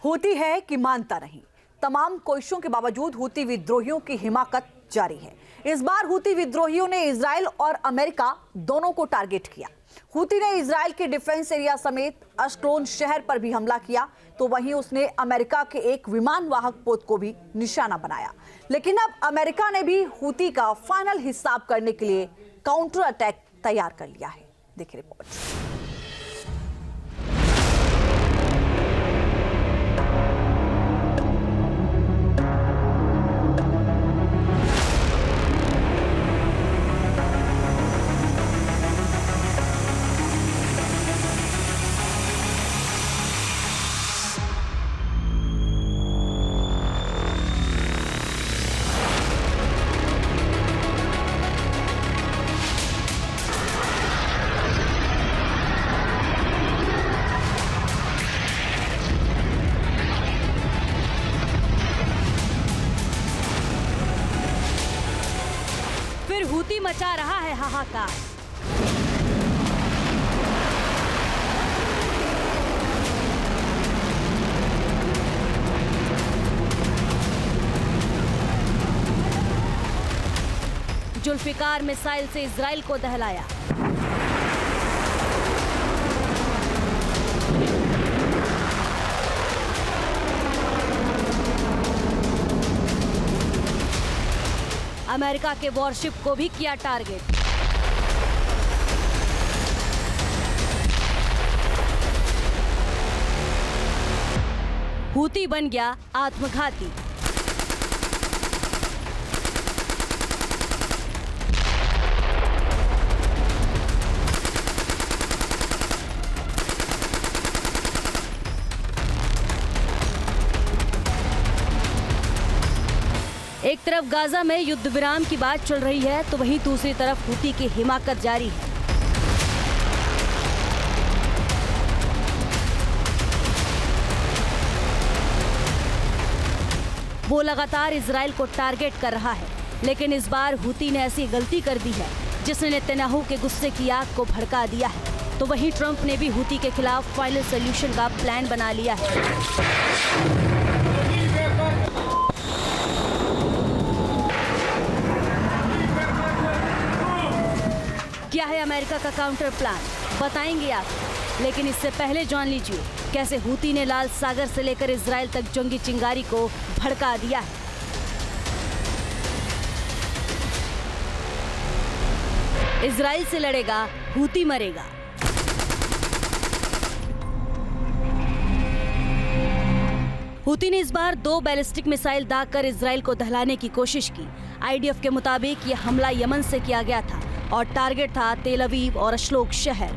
Houthi है कि मानता नहीं। तमाम कोशिशों के बावजूद हूती विद्रोहियों की हिमाकत जारी है। इस बार हूती विद्रोहियों ने इजराइल और अमेरिका दोनों को टारगेट किया। हूती ने इजराइल के डिफेंस एरिया समेत अशक्लोन शहर पर भी हमला किया, तो वहीं उसने अमेरिका के एक विमान वाहक पोत को भी निशाना बनाया। लेकिन अब अमेरिका ने भी हूती का फाइनल हिसाब करने के लिए काउंटर अटैक तैयार कर लिया है। देखिए रिपोर्ट। फिर हूती मचा रहा है हाहाकार। जुल्फिकार मिसाइल से इजराइल को दहलाया। अमेरिका के वॉरशिप को भी किया टारगेट। हूती बन गया आत्मघाती। एक तरफ गाजा में युद्ध विराम की बात चल रही है, तो वहीं दूसरी तरफ हूती की हिमाकत जारी है। वो लगातार इजराइल को टारगेट कर रहा है, लेकिन इस बार हूती ने ऐसी गलती कर दी है जिसने नेतन्याहू के गुस्से की आग को भड़का दिया है। तो वहीं ट्रंप ने भी हूती के खिलाफ फाइनल सोल्यूशन का प्लान बना लिया है। क्या है अमेरिका का काउंटर प्लान, बताएंगे आप। लेकिन इससे पहले जान लीजिए कैसे हूती ने लाल सागर से लेकर इजराइल तक जंगी चिंगारी को भड़का दिया है। इजराइल से लड़ेगा, हूती मरेगा। हूती ने इस बार 2 बैलिस्टिक मिसाइल दागकर इजराइल को दहलाने की कोशिश की। आईडीएफ के मुताबिक यह हमला यमन से किया गया था और टारगेट था तेल अवीव और अशक्लोन शहर।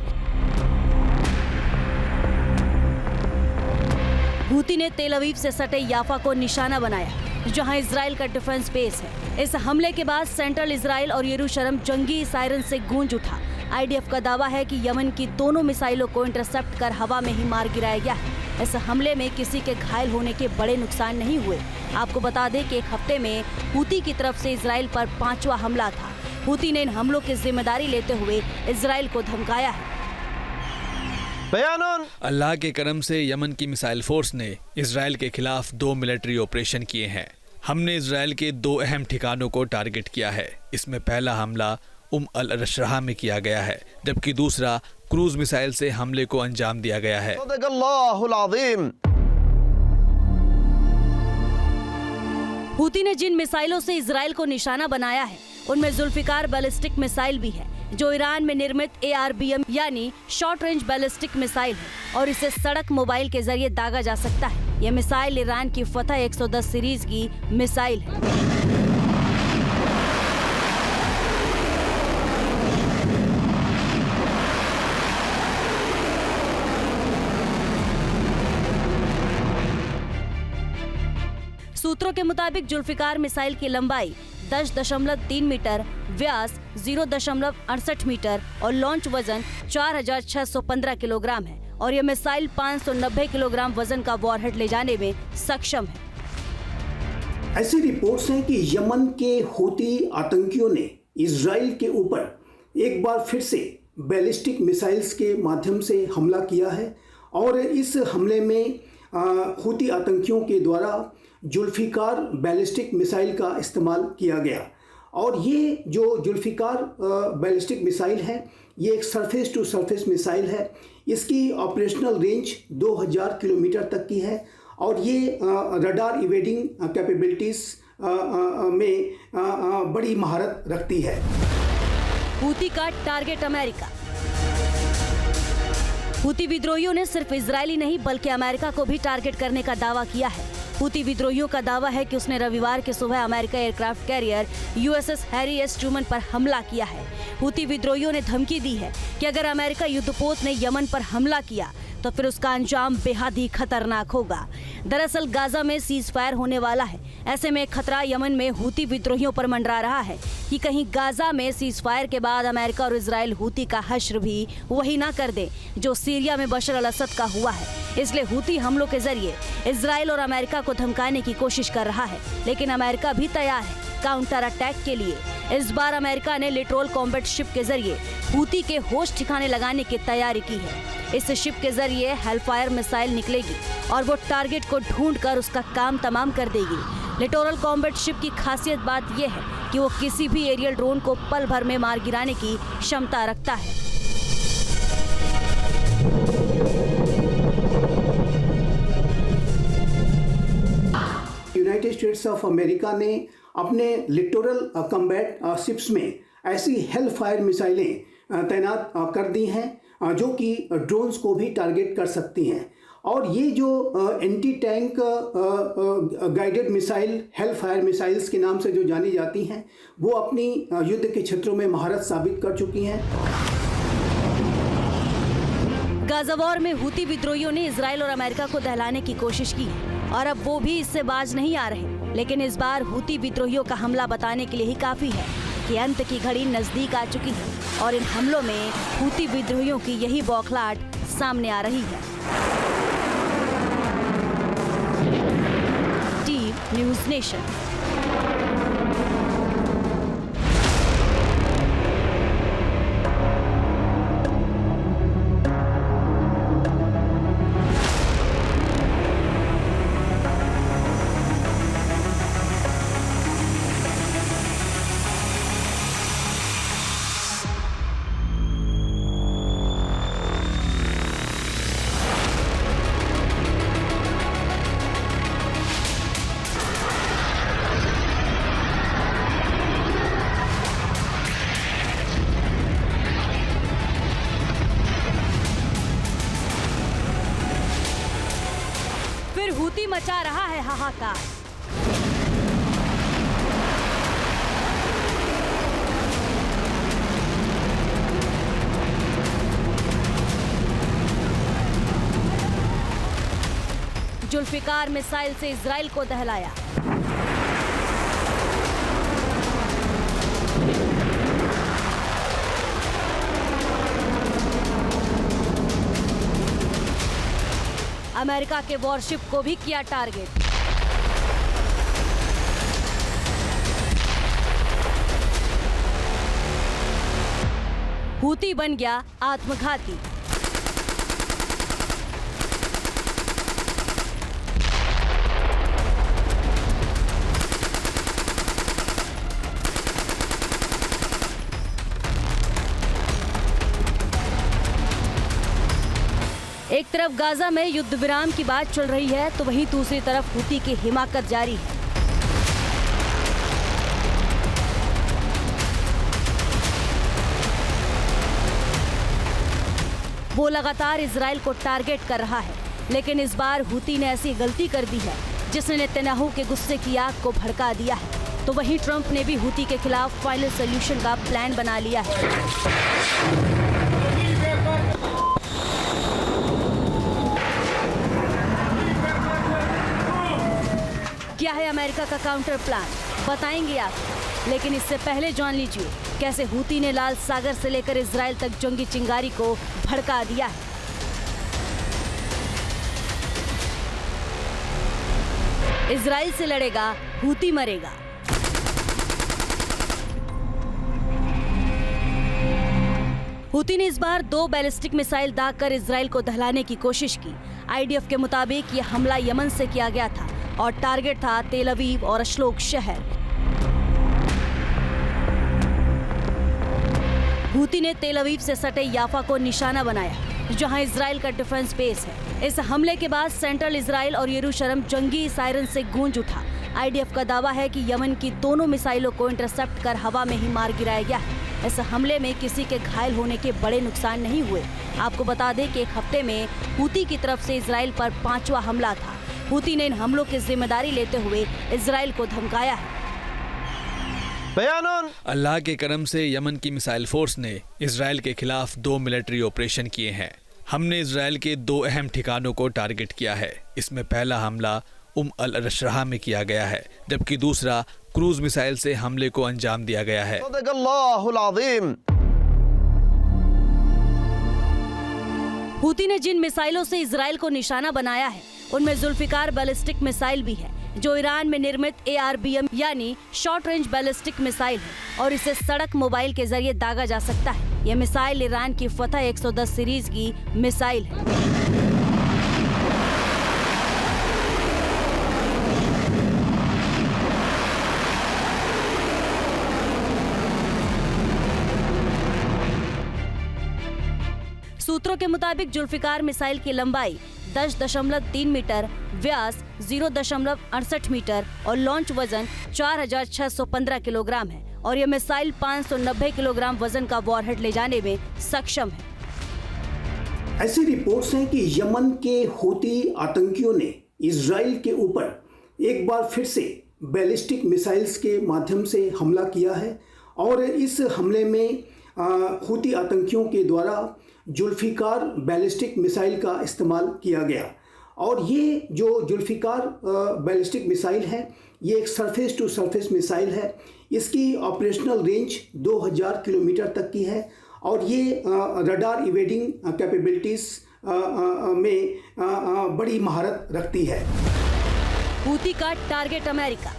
हूती ने तेल अवीव से सटे याफा को निशाना बनाया, जहां इजराइल का डिफेंस बेस है। इस हमले के बाद सेंट्रल इजराइल और यरूशलेम जंगी सायरन से गूंज उठा। आईडीएफ का दावा है कि यमन की दोनों मिसाइलों को इंटरसेप्ट कर हवा में ही मार गिराया गया है। इस हमले में किसी के घायल होने के बड़े नुकसान नहीं हुए। आपको बता दें कि एक हफ्ते में हूती की तरफ से इजराइल पर 5वां हमला था। हूती ने इन हमलों की जिम्मेदारी लेते हुए इजराइल को धमकाया है। अल्लाह के करम से यमन की मिसाइल फोर्स ने इजराइल के खिलाफ 2 मिलिट्री ऑपरेशन किए हैं। हमने इजराइल के 2 अहम ठिकानों को टारगेट किया है। इसमें पहला हमला अल रशराह में किया गया है, जबकि दूसरा क्रूज मिसाइल से हमले को अंजाम दिया गया है। हूती ने जिन मिसाइलों से इजराइल को निशाना बनाया है, उनमें जुल्फिकार बैलिस्टिक मिसाइल भी है, जो ईरान में निर्मित ARBM यानी शॉर्ट रेंज बैलिस्टिक मिसाइल है और इसे सड़क मोबाइल के जरिए दागा जा सकता है। यह मिसाइल ईरान की फतह 110 सीरीज की मिसाइल है। सूत्रों के मुताबिक जुल्फिकार मिसाइल की लंबाई 10.3 मीटर, व्यास 0.68 मीटर और लॉन्च वजन 4,615 किलोग्राम है और यह मिसाइल 590 किलोग्राम वजन का वॉरहेड ले जाने में सक्षम है। ऐसी रिपोर्ट्स हैं कि यमन के हूती आतंकियों ने इजराइल के ऊपर एक बार फिर से बैलिस्टिक मिसाइल्स के माध्यम से हमला किया है और इस हमले में हूती आतंकियों के द्वारा जुल्फिकार बैलिस्टिक मिसाइल का इस्तेमाल किया गया। और ये जो जुल्फिकार बैलिस्टिक मिसाइल है, ये एक सरफेस टू सरफेस मिसाइल है। इसकी ऑपरेशनल रेंज 2000 किलोमीटर तक की है और ये रडार इवेडिंग कैपेबिलिटीज़ में बड़ी महारत रखती है। हूती का टारगेट अमेरिका। हूती विद्रोहियों ने सिर्फ इजरायली नहीं बल्कि अमेरिका को भी टारगेट करने का दावा किया है। हूती विद्रोहियों का दावा है कि उसने रविवार की सुबह America aircraft carrier USS Harry S Truman पर हमला किया है। हूती विद्रोहियों ने धमकी दी है कि अगर अमेरिका युद्धपोत ने यमन पर हमला किया तो फिर उसका अंजाम बेहद ही खतरनाक होगा। दरअसल गाजा में सीज फायर होने वाला है। ऐसे में खतरा यमन में हूती विद्रोहियों पर मंडरा रहा है कि कहीं गाजा में सीज फायर के बाद अमेरिका और इजराइल हूती का हश्र भी वही ना कर दे जो सीरिया में बशर अल असद का हुआ है। इसलिए हूती हमलों के जरिए इजराइल और अमेरिका को धमकाने की कोशिश कर रहा है, लेकिन अमेरिका भी तैयार है काउंटर अटैक के लिए। इस बार अमेरिका ने लिटरल कॉम्बैट शिप के जरिए हूती के होश ठिकाने लगाने की तैयारी की है। इस शिप के जरिए हेलफायर मिसाइल निकलेगी और वो टारगेट को ढूंढकर उसका काम तमाम कर देगी। लिटोरल कॉम्बैट शिप की खासियत बात यह है कि वो किसी भी एरियल ड्रोन को पल भर में मार गिराने की क्षमता रखता है। यूनाइटेड स्टेट्स ऑफ अमेरिका ने अपने लिटोरल कॉम्बैट शिप्स में ऐसी हेलफायर मिसाइलें तैनात कर दी हैं जो कि ड्रोन्स को भी टारगेट कर सकती हैं। और ये जो anti tank guided missile Hellfire missiles के नाम से जो जानी जाती हैं, वो अपनी युद्ध के क्षेत्रों में महारत साबित कर चुकी हैं। गाजा वॉर में हूती विद्रोहियों ने इजराइल और अमेरिका को दहलाने की कोशिश की और अब वो भी इससे बाज नहीं आ रहे। लेकिन इस बार हूती विद्रोहियों का हमला बताने के लिए ही काफी है कि अंत की घड़ी नजदीक आ चुकी है और इन हमलों में हूती विद्रोहियों की यही बौखलाहट सामने आ रही है। Team news nation. हूती मचा रहा है हाहाकार। जुल्फिकार मिसाइल से इजराइल को दहलाया। अमेरिका के वॉरशिप को भी किया टारगेट। हूती बन गया आत्मघाती। एक तरफ गाजा में युद्ध विराम की बात चल रही है तो वहीं दूसरी तरफ हूती की हिमाकत जारी है। वो लगातार इजराइल को टारगेट कर रहा है, लेकिन इस बार हूती ने ऐसी गलती कर दी है जिसने नेतन्याहू के गुस्से की आग को भड़का दिया है। तो वहीं ट्रंप ने भी हूती के खिलाफ फाइनल सोल्यूशन का प्लान बना लिया है। क्या है अमेरिका का काउंटर प्लान, बताएंगे आप। लेकिन इससे पहले जान लीजिए कैसे हूती ने लाल सागर से लेकर इजराइल तक जंगी चिंगारी को भड़का दिया है। इजराइल से लड़ेगा, हूती मरेगा। हूती ने इस बार 2 बैलिस्टिक मिसाइल दागकर इजराइल को दहलाने की कोशिश की। आईडीएफ के मुताबिक ये हमला यमन से किया गया था और टारगेट था तेल अवीव और अशलोक शहर। हूती ने तेल अवीव से सटे याफा को निशाना बनाया, जहां इजराइल का डिफेंस बेस है। इस हमले के बाद सेंट्रल इजराइल और यरूशलेम जंगी सायरन से गूंज उठा। आईडीएफ का दावा है कि यमन की दोनों मिसाइलों को इंटरसेप्ट कर हवा में ही मार गिराया गया है। इस हमले में किसी के घायल होने के बड़े नुकसान नहीं हुए। आपको बता दें कि एक हफ्ते में हूती की तरफ से इजराइल पर 5वां हमला था। हूती ने इन हमलों की जिम्मेदारी लेते हुए इजराइल को धमकाया है। अल्लाह के करम से यमन की मिसाइल फोर्स ने इजराइल के खिलाफ 2 मिलिट्री ऑपरेशन किए हैं। हमने इजराइल के 2 अहम ठिकानों को टारगेट किया है। इसमें पहला हमला अल रशराह में किया गया है, जबकि दूसरा क्रूज मिसाइल से हमले को अंजाम दिया गया है। हूती ने जिन मिसाइलों से इजराइल को निशाना बनाया है उनमें जुल्फिकार बैलिस्टिक मिसाइल भी है, जो ईरान में निर्मित ARBM यानी शॉर्ट रेंज बैलिस्टिक मिसाइल है और इसे सड़क मोबाइल के जरिए दागा जा सकता है। यह मिसाइल ईरान की फतह 110 सीरीज की मिसाइल है। सूत्रों के मुताबिक जुल्फिकार मिसाइल की लंबाई 10.3 मीटर, व्यास 0.68 मीटर और लॉन्च वजन 4,615 किलोग्राम है और यह मिसाइल 590 किलोग्राम वजन का वॉरहेड ले जाने में सक्षम है। ऐसी रिपोर्ट्स हैं कि यमन के हूती आतंकियों ने इजराइल के ऊपर एक बार फिर से बैलिस्टिक मिसाइल्स के माध्यम से हमला किया है और इस हमले में हूती आतंकियों के द्वारा जुल्फिकार बैलिस्टिक मिसाइल का इस्तेमाल किया गया। और ये जो जुल्फिकार बैलिस्टिक मिसाइल है, ये एक सरफेस टू सरफेस मिसाइल है। इसकी ऑपरेशनल रेंज 2000 किलोमीटर तक की है और ये रडार इवेडिंग कैपेबिलिटीज में बड़ी महारत रखती है। हूती का टारगेट अमेरिका।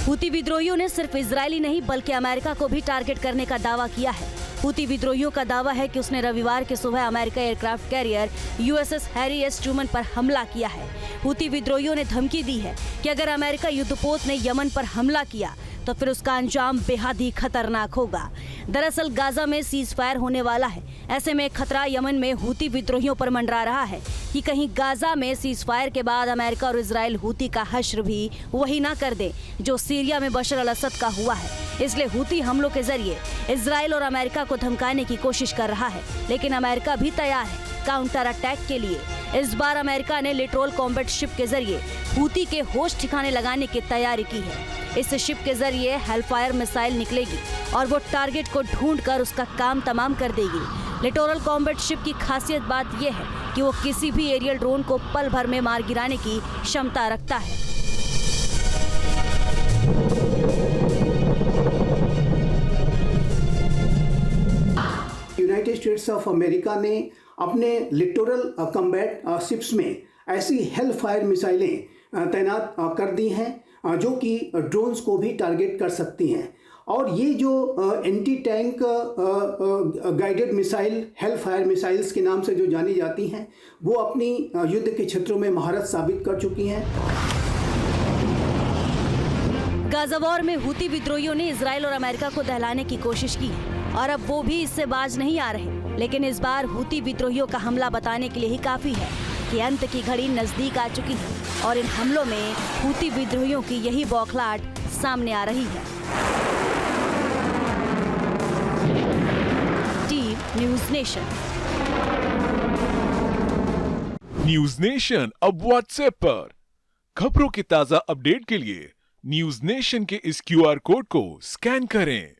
हूती विद्रोहियों ने सिर्फ इजरायली नहीं बल्कि अमेरिका को भी टारगेट करने का दावा किया है। हूती विद्रोहियों का दावा है कि उसने रविवार की सुबह America aircraft carrier USS Harry S Truman पर हमला किया है। हूती विद्रोहियों ने धमकी दी है कि अगर अमेरिका युद्धपोत ने यमन पर हमला किया तो फिर उसका अंजाम बेहद ही खतरनाक होगा। दरअसल गाजा में सीज फायर होने वाला है। ऐसे में खतरा यमन में हूती विद्रोहियों पर मंडरा रहा है कि कहीं गाजा में सीज फायर के बाद अमेरिका और इजराइल हूती का हश्र भी वही ना कर दे जो सीरिया में बशर अल असद का हुआ है। इसलिए हूती हमलों के जरिए इजराइल और अमेरिका को धमकाने की कोशिश कर रहा है, लेकिन अमेरिका भी तैयार है काउंटर अटैक के लिए। इस बार अमेरिका ने लिटरल कॉम्बैट शिप के जरिए हूती के होश ठिकाने लगाने की तैयारी की है। इस शिप के जरिए हेलफायर मिसाइल निकलेगी और वो टारगेट को ढूंढकर उसका काम तमाम कर देगी। लिटोरल कॉम्बैट शिप की खासियत बात यह है कि वो किसी भी एरियल ड्रोन को पल भर में मार गिराने की क्षमता रखता है। यूनाइटेड स्टेट्स ऑफ अमेरिका ने अपने लिटोरल कॉम्बैट शिप्स में ऐसी हेलफायर मिसाइलें तैनात कर दी हैं जो कि ड्रोन्स को भी टारगेट कर सकती हैं। और ये जो anti tank guided missile Hellfire missiles के नाम से जो जानी जाती हैं, वो अपनी युद्ध के क्षेत्रों में महारत साबित कर चुकी हैं। गाजा वॉर में हूती विद्रोहियों ने इजराइल और अमेरिका को दहलाने की कोशिश की और अब वो भी इससे बाज नहीं आ रहे। लेकिन इस बार हूती विद्रोहियों का हमला बताने के लिए ही काफी है कि अंत की घड़ी नजदीक आ चुकी है और इन हमलों में हूती विद्रोहियों की यही बौखलाहट सामने आ रही है। News nation. न्यूज़ नेशन अब व्हाट्सएप पर खबरों की ताजा अपडेट के लिए न्यूज़ नेशन के इस QR कोड को स्कैन करें।